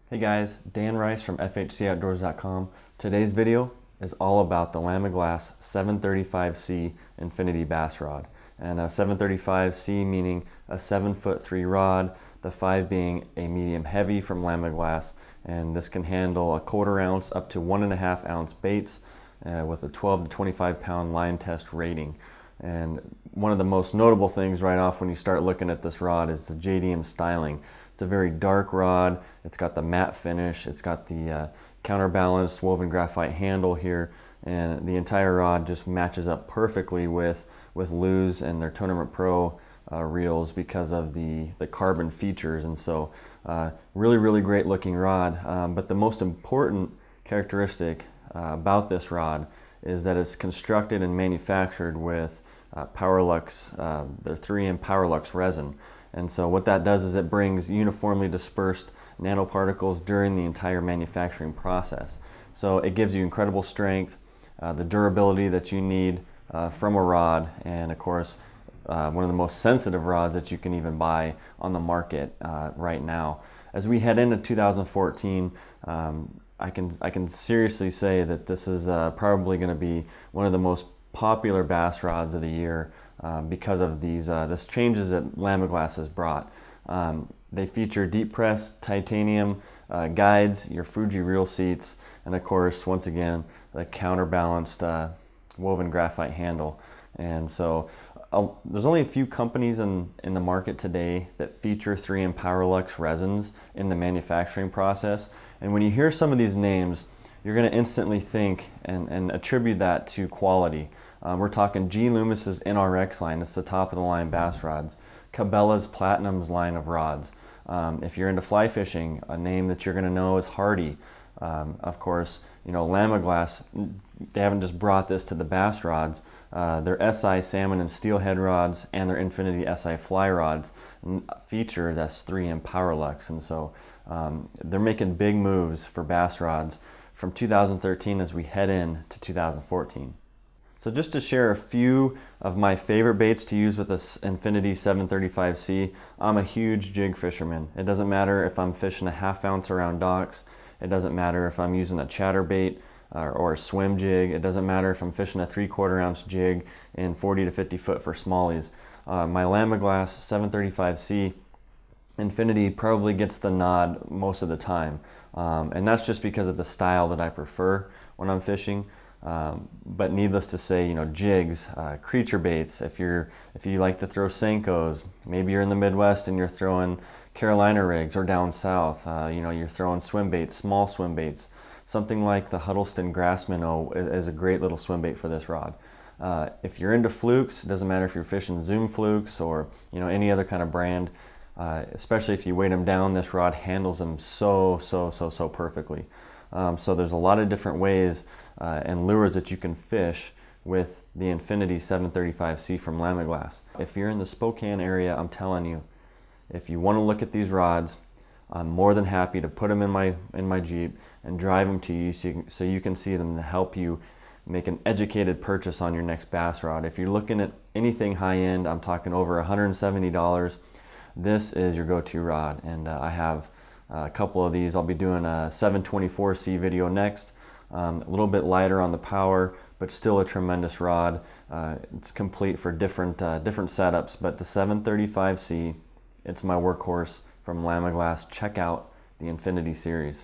Hey guys, Dan Rice from FHCOutdoors.com. Today's video is all about the Lamiglas 735C Infinity bass rod. And a 735C meaning a 7'3" rod, the 5 being a medium heavy from Lamiglas, and this can handle a 1/4 ounce up to 1.5 ounce baits with a 12 to 25 pound line test rating. And one of the most notable things right off when you start looking at this rod is the JDM styling. It's a very dark rod. It's got the matte finish. It's got the counterbalanced woven graphite handle here, and the entire rod just matches up perfectly with Lew's and their Tournament Pro reels because of the carbon features. And so really great looking rod, but the most important characteristic about this rod is that it's constructed and manufactured with Powerlux, their 3M Powerlux resin. And so what that does is it brings uniformly dispersed nanoparticles during the entire manufacturing process. So it gives you incredible strength, the durability that you need from a rod, and of course one of the most sensitive rods that you can even buy on the market right now. As we head into 2014, I can seriously say that this is probably going to be one of the most popular bass rods of the year because of this changes that Lamiglas has brought. They feature deep press titanium guides, your Fuji reel seats, and of course once again the counterbalanced woven graphite handle. And so there's only a few companies in the market today that feature 3M Powerlux resins in the manufacturing process. And when you hear some of these names, you're going to instantly think and attribute that to quality. We're talking G. Loomis's NRX line. It's the top of the line bass rods. Cabela's Platinum's line of rods. If you're into fly fishing, a name that you're going to know is Hardy. Of course, you know, Lamiglas, they haven't just brought this to the bass rods. Their SI salmon and steelhead rods and their Infinity SI fly rods feature this 3M Powerlux. And so they're making big moves for bass rods from 2013 as we head into 2014. So just to share a few of my favorite baits to use with this Infinity 735C, I'm a huge jig fisherman. It doesn't matter if I'm fishing a 1/2 ounce around docks. It doesn't matter if I'm using a chatterbait or a swim jig. It doesn't matter if I'm fishing a 3/4 ounce jig in 40 to 50 foot for smallies. My Lamiglas 735C Infinity probably gets the nod most of the time. And that's just because of the style that I prefer when I'm fishing. But needless to say, you know, jigs, creature baits, if you like to throw Senkos, maybe you're in the Midwest and you're throwing Carolina rigs, or down south, you know, you're throwing swim baits, small swim baits. Something like the Huddleston Grass Minnow is a great little swim bait for this rod. If you're into flukes, it doesn't matter if you're fishing Zoom flukes or, you know, any other kind of brand, especially if you weight them down, this rod handles them so perfectly. So there's a lot of different ways and lures that you can fish with the Infinity 735C from Lamiglas. If you're in the Spokane area, I'm telling you, if you want to look at these rods, I'm more than happy to put them in my Jeep and drive them to you so you can see them to help you make an educated purchase on your next bass rod. If you're looking at anything high end, I'm talking over $170, this is your go-to rod. And I have a couple of these. I'll be doing a 724C video next. A little bit lighter on the power, but still a tremendous rod. It's complete for different setups, but the 735C, it's my workhorse from Lamiglas. Check out the Infinity series.